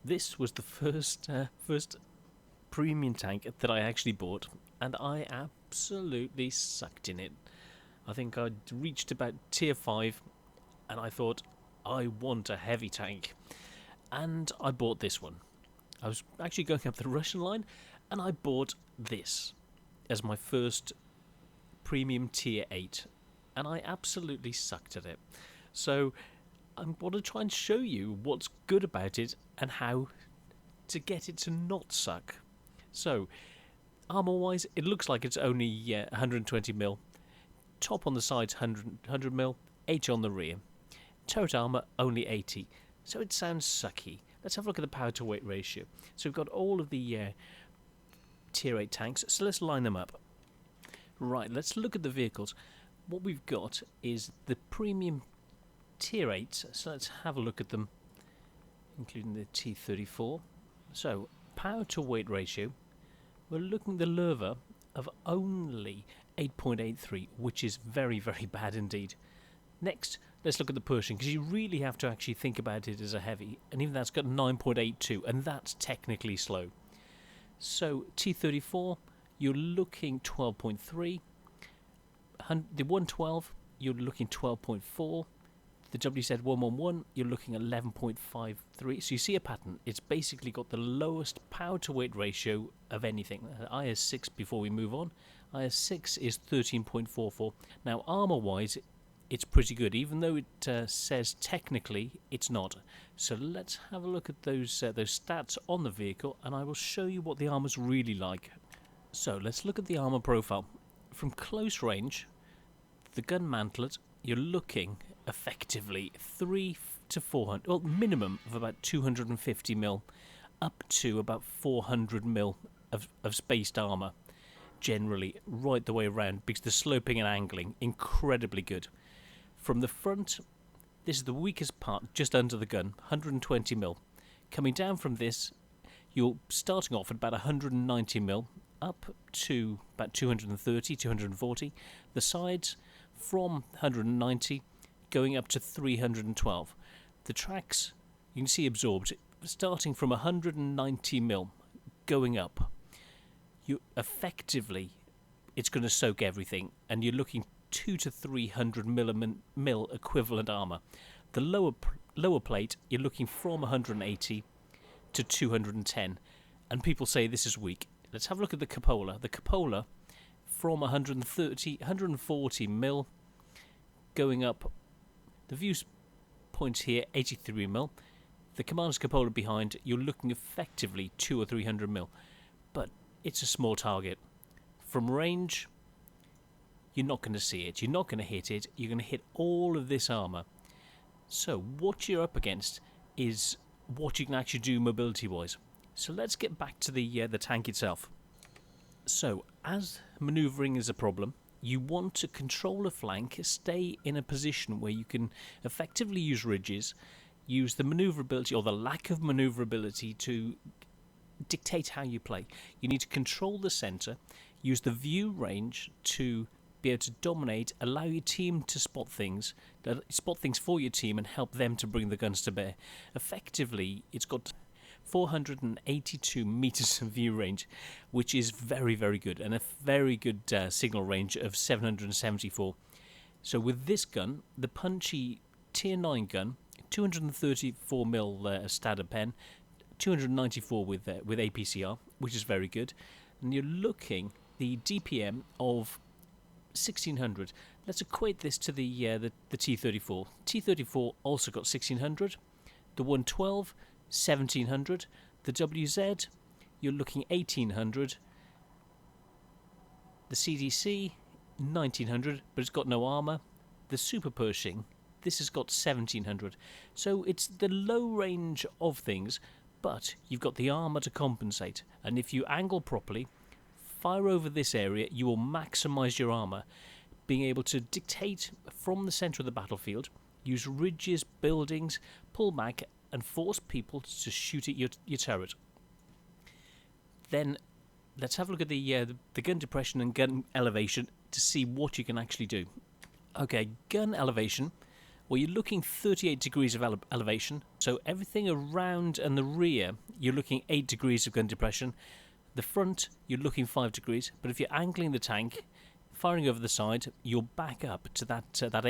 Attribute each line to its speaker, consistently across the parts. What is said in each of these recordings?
Speaker 1: This was the first premium tank that I actually bought, and I absolutely sucked in it. I think I'd reached about tier 5, and I thought, I want a heavy tank. And I bought this one. I was actually going up the Russian line, and I bought this as my first premium tier 8, and I absolutely sucked at it. So I want to try and show you what's good about it and how to get it to not suck. So, armor wise, it looks like it's only 120 mil. Top on the sides 100 mil, 80 on the rear. Turret armor only 80, so it sounds sucky. Let's have a look at the power to weight ratio. So we've got all of the tier 8 tanks, so let's line them up. Right, let's look at the vehicles. What we've got is the premium tier 8s, so let's have a look at them, including the T34. So, power to weight ratio, we're looking at the Lowe of only 8.83, which is very, very bad indeed. Next, let's look at the Pershing, because you really have to actually think about it as a heavy, and even that's got 9.82, and that's technically slow. So, T34, you're looking 12.3. The 112, you're looking 12.4. The WZ111, you're looking at 11.53. So you see a pattern. It's basically got the lowest power to weight ratio of anything. IS6, before we move on, IS6 is 13.44. Now, armor-wise, it's pretty good, even though it says technically it's not. So let's have a look at those stats on the vehicle, and I will show you what the armor's really like. So let's look at the armor profile. From close range, the gun mantlet, you're looking effectively 3 to 400, well, minimum of about 250 mil, up to about 400 mil of spaced armor, generally, right the way around, because the sloping and angling, incredibly good. From the front, this is the weakest part, just under the gun, 120 mil. Coming down from this, you're starting off at about 190 mil, up to about 230, 240. The sides, from 190 going up to 312. The tracks, you can see absorbed, starting from 190 mil, going up. You effectively, it's going to soak everything, and you're looking 2 to 300 mil equivalent armor. The lower plate, you're looking from 180 to 210, and people say this is weak. Let's have a look at the cupola. The cupola, from 140 mil, going up. The view point here, 83 mil. The commander's cupola behind, you're looking effectively 200 or 300 mil. But it's a small target. From range, you're not going to see it. You're not going to hit it. You're going to hit all of this armor. So what you're up against is what you can actually do mobility-wise. So let's get back to the tank itself. So, as maneuvering is a problem, you want to control a flank, stay in a position where you can effectively use ridges, use the maneuverability or the lack of maneuverability to dictate how you play. You need to control the centre, use the view range to be able to dominate, allow your team to spot things for your team and help them to bring the guns to bear. Effectively, it's got 482 meters of view range, which is very, very good, and a very good signal range of 774. So with this gun, the punchy tier 9 gun, 234 mil standard pen, 294 with APCR, which is very good, and you're looking the DPM of 1600. Let's equate this to the T34. T34 also got 1600. The 112, 1700. The WZ, you're looking 1800. The CDC, 1900, but it's got no armor. The Super Pershing, this has got 1700. So it's the low range of things, but you've got the armor to compensate. And if you angle properly, fire over this area, you will maximize your armor, being able to dictate from the center of the battlefield, use ridges, buildings, pull back, and force people to shoot at your turret. Then let's have a look at the gun depression and gun elevation to see what you can actually do. Okay, gun elevation, Well, you're looking 38 degrees of elevation, so everything around and the rear, you're looking 8 degrees of gun depression. The front, you're looking 5 degrees, but if you're angling the tank, firing over the side, you're back up to that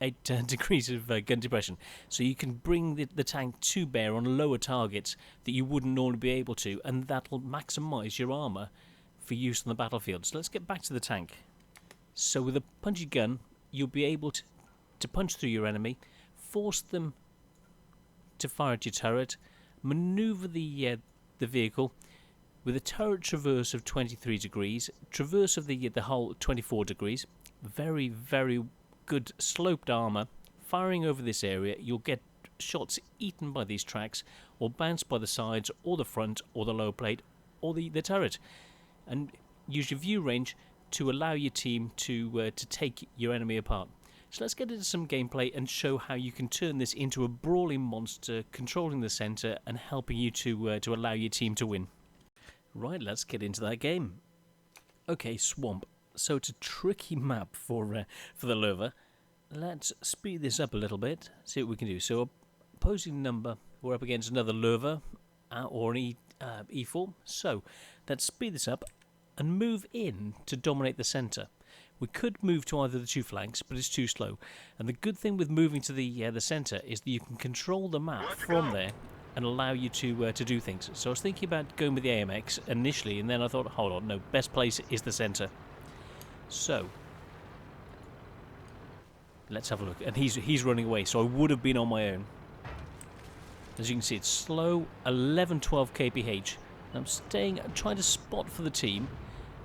Speaker 1: 8 degrees of gun depression. So you can bring the tank to bear on lower targets that you wouldn't normally be able to, and that'll maximise your armour for use on the battlefield. So let's get back to the tank. So with a punchy gun, you'll be able to punch through your enemy, force them to fire at your turret, manoeuvre the vehicle with a turret traverse of 23 degrees, traverse of the hull 24 degrees, very, very good sloped armour. Firing over this area, you'll get shots eaten by these tracks, or bounced by the sides, or the front, or the lower plate, or the turret. And use your view range to allow your team to take your enemy apart. So let's get into some gameplay and show how you can turn this into a brawling monster, controlling the centre and helping you to allow your team to win. Right, let's get into that game. Okay, Swamp. So it's a tricky map for the Lowe. Let's speed this up a little bit, see what we can do. So opposing number, we're up against another Lowe or an E4. So let's speed this up and move in to dominate the centre. We could move to either of the two flanks, but it's too slow. And the good thing with moving to the centre is that you can control the map from there and allow you to do things. So I was thinking about going with the AMX initially, and then I thought, hold on, no, best place is the centre. So let's have a look. And he's running away, so I would have been on my own. As you can see, it's slow, 11-12 kph. And I'm trying to spot for the team,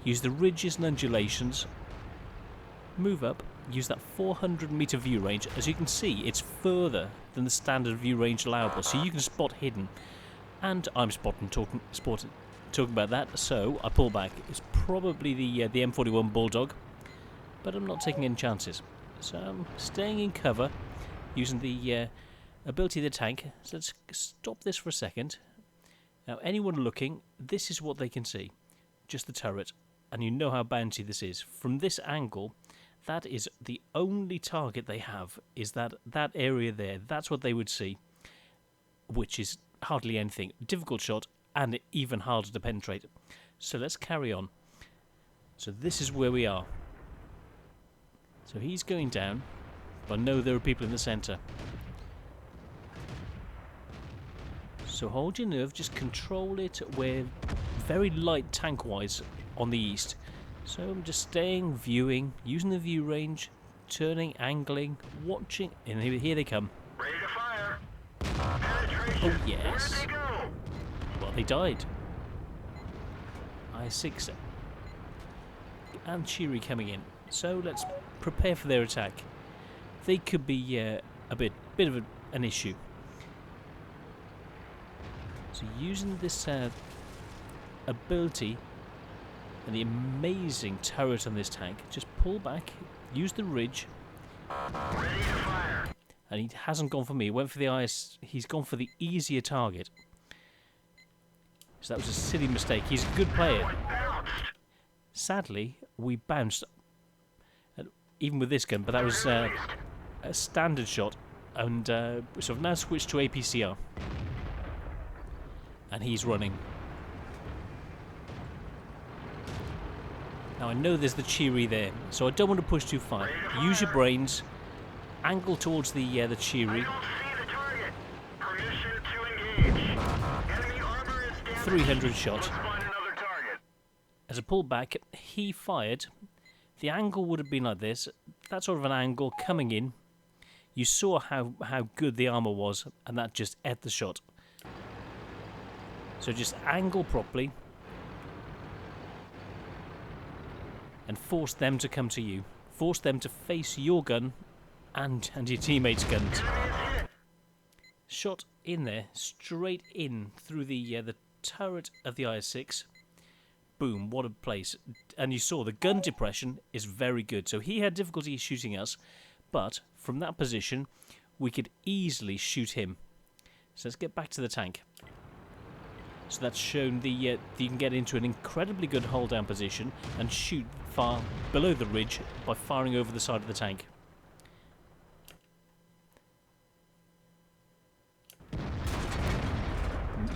Speaker 1: use the ridges and undulations, move up, use that 400 metre view range. As you can see, it's further than the standard view range allowable, so you can spot hidden. And I'm talking about that, so I pull back. It's probably the M41 Bulldog, but I'm not taking any chances. So I'm staying in cover, using the ability of the tank. So let's stop this for a second. Now, anyone looking, this is what they can see. Just the turret. And you know how bouncy this is. From this angle, that is the only target they have, is that area there. That's what they would see, which is hardly anything. Difficult shot, and even harder to penetrate. So let's carry on. So this is where we are. So he's going down, but I know there are people in the centre. So hold your nerve, just control it. We're very light tank-wise on the east. So I'm just staying, viewing, using the view range, turning, angling, watching, and here they come.
Speaker 2: Ready to fire. Penetration.
Speaker 1: Oh yes.
Speaker 2: Where'd they go?
Speaker 1: Well, they died. I6 and Cheery coming in. So let's prepare for their attack. They could be a bit of an issue. So using this ability and the amazing turret on this tank, just pull back, use the ridge.
Speaker 2: Ready to fire.
Speaker 1: And he hasn't gone for me. He went for the IS. He's gone for the easier target. So that was a silly mistake. He's a good player. Sadly, we bounced, even with this gun, but that was a standard shot. And so I've now switched to APCR. And he's running. Now I know there's the Cheery there, so I don't want to push too far. Use your brains, angle towards the Cheery. 300 shot. As a pullback, he fired. The angle would have been like this. That sort of an angle coming in. You saw how good the armor was, and that just ate the shot. So just angle properly and force them to come to you. Force them to face your gun and your teammates' guns. Shot in there, straight in through the turret of the IS-6. Boom, what a place. And you saw the gun depression is very good. So he had difficulty shooting us, but from that position we could easily shoot him. So let's get back to the tank. So that's shown you can get into an incredibly good hold down position and shoot far below the ridge by firing over the side of the tank.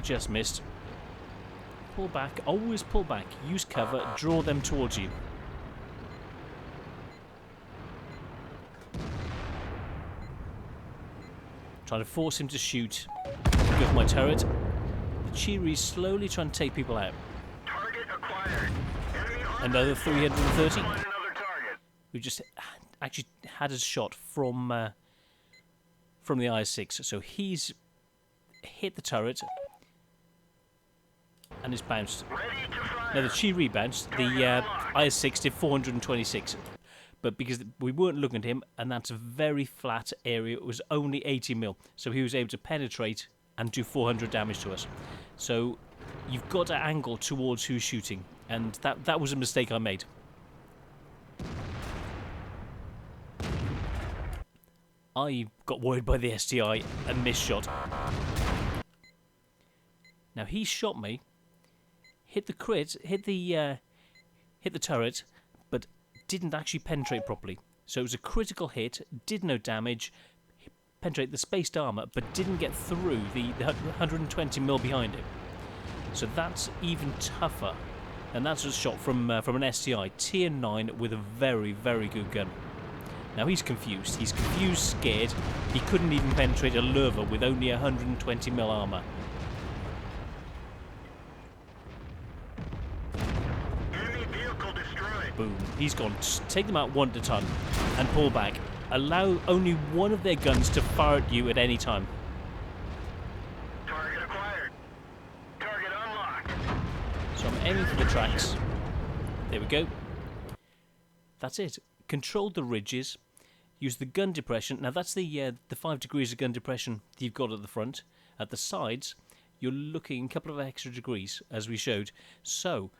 Speaker 1: just missed. Pull back, always pull back. Use cover, draw them towards you. Trying to force him to shoot. Go for my turret. The Cheery's slowly trying to take people out.
Speaker 2: Target acquired. Enemy armor.
Speaker 1: Another 330.
Speaker 2: Find another target.
Speaker 1: Who just actually had a shot from the IS-6. So he's hit the turret and it's bounced.
Speaker 2: Ready to fire.
Speaker 1: Now the Cheery bounced. The IS-6 did 426. But because we weren't looking at him, and that's a very flat area, it was only 80 mil. So he was able to penetrate and do 400 damage to us. So you've got to angle towards who's shooting. And that was a mistake I made. I got worried by the STI and missed shot. Now he shot me, hit the crit, hit the turret, but didn't actually penetrate properly. So it was a critical hit, did no damage, penetrate the spaced armour, but didn't get through the 120 mil behind it. So that's even tougher. And that's a shot from an STI, tier 9 with a very, very good gun. Now he's confused. He's confused, scared. He couldn't even penetrate a Lowe with only 120 mil armour.
Speaker 2: Enemy vehicle destroyed.
Speaker 1: Boom. He's gone. Take them out one at a time and pull back. Allow only one of their guns to fire at you at any time.
Speaker 2: Target acquired. Target unlocked.
Speaker 1: So I'm aiming for the tracks. There we go. That's it. Control the ridges. Use the gun depression. Now that's the 5 degrees of gun depression that you've got at the front. At the sides, you're looking a couple of extra degrees, as we showed. So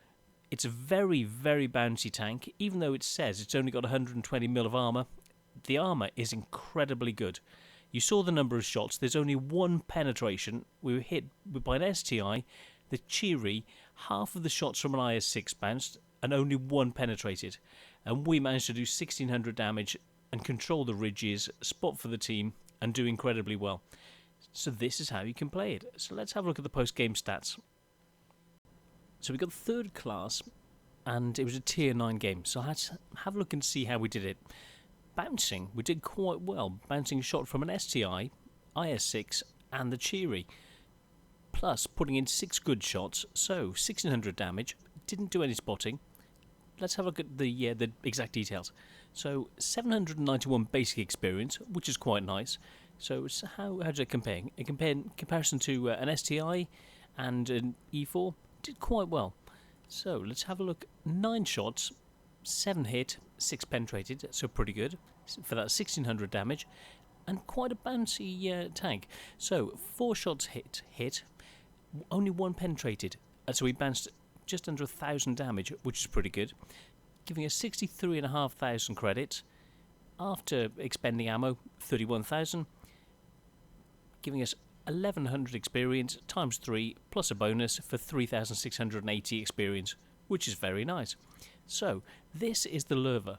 Speaker 1: it's a very, very bouncy tank. Even though it says it's only got 120 mil of armour, the armour is incredibly good. You saw the number of shots. There's only one penetration. We were hit by an STI. The Cheery, half of the shots from an IS-6 bounced, and only one penetrated. And we managed to do 1600 damage and control the ridges, spot for the team, and do incredibly well. So this is how you can play it. So let's have a look at the post-game stats. So we got third class, and it was a tier 9 game. So let's have a look and see how we did it. Bouncing, we did quite well. Bouncing shot from an STI, IS-6, and the Cheery. Plus putting in 6 good shots, so 1600 damage. Didn't do any spotting. Let's have a look at the exact details. So 791 basic experience, which is quite nice. So how does it compare? In comparison to an STI and an E4, did quite well. So let's have a look. 9 shots, 7 hit, 6 penetrated, so pretty good for that 1600 damage, and quite a bouncy tank. So 4 shots hit, only 1 penetrated, so we bounced just under 1,000 damage, which is pretty good, giving us 63,500 credits. After expending ammo, 31,000, giving us 1,100 experience times 3 plus a bonus for 3,680 experience, which is very nice. So this is the Lowe.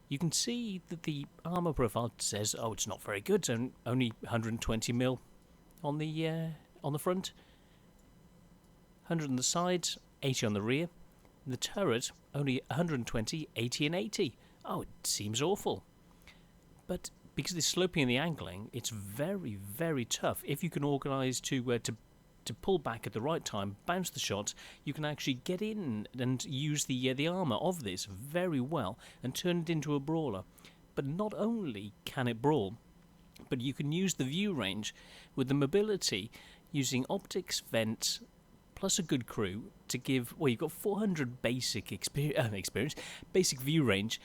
Speaker 1: You can see that the armor profile says, oh, it's not very good, so only 120 mil on the front, 100 on the sides, 80 on the rear. The turret, only 120, 80 and 80. Oh, it seems awful. But because of the sloping and the angling, it's very, very tough. If you can organise to pull back at the right time, bounce the shots, you can actually get in and use the armour of this very well and turn it into a brawler. But not only can it brawl, but you can use the view range with the mobility using optics, vents, plus a good crew to give, well, you've got 400 basic experience, basic view range,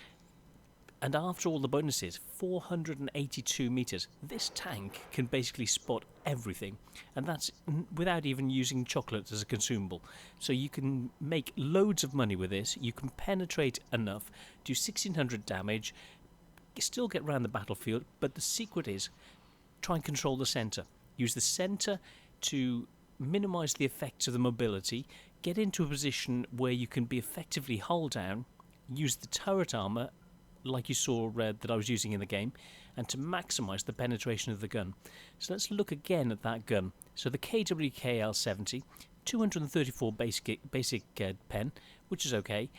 Speaker 1: and after all the bonuses, 482 meters. This tank can basically spot everything, and that's without even using chocolate as a consumable. So you can make loads of money with this. You can penetrate enough, do 1600 damage, still get around the battlefield, but the secret is try and control the center. Use the center to minimize the effects of the mobility, get into a position where you can be effectively hull down, use the turret armor like you saw that I was using in the game, and to maximise the penetration of the gun. So let's look again at that gun. So the KWKL-70, 234 basic pen, which is okay,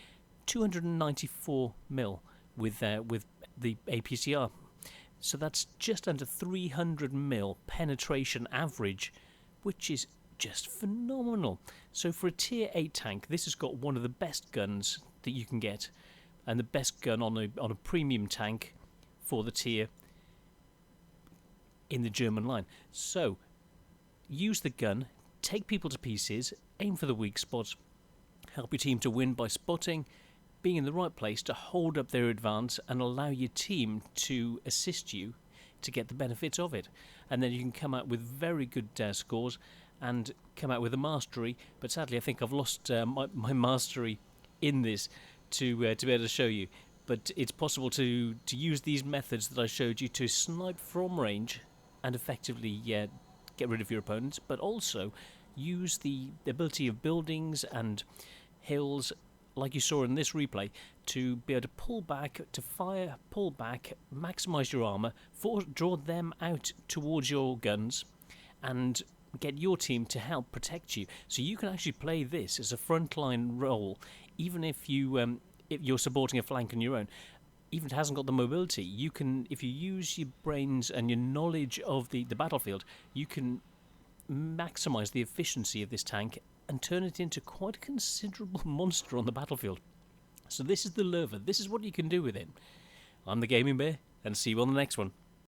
Speaker 1: 294 mil with the APCR. So that's just under 300 mil penetration average, which is just phenomenal. So for a tier 8 tank, this has got one of the best guns that you can get, and the best gun on a premium tank for the tier in the German line. So use the gun, take people to pieces, aim for the weak spots, help your team to win by spotting, being in the right place to hold up their advance and allow your team to assist you to get the benefits of it. And then you can come out with very good scores and come out with a mastery. But sadly, I think I've lost my mastery in this to be able to show you. But it's possible to use these methods that I showed you to snipe from range and effectively get rid of your opponents, but also use the ability of buildings and hills, like you saw in this replay, to be able to pull back, to fire, pull back, maximise your armour, draw them out towards your guns, and get your team to help protect you. So you can actually play this as a frontline role, even if you're supporting a flank on your own. Even if it hasn't got the mobility, you can, if you use your brains and your knowledge of the battlefield, you can maximise the efficiency of this tank and turn it into quite a considerable monster on the battlefield. So this is the Lowe. This is what you can do with it. I'm the Gaming Bear, and see you on the next one.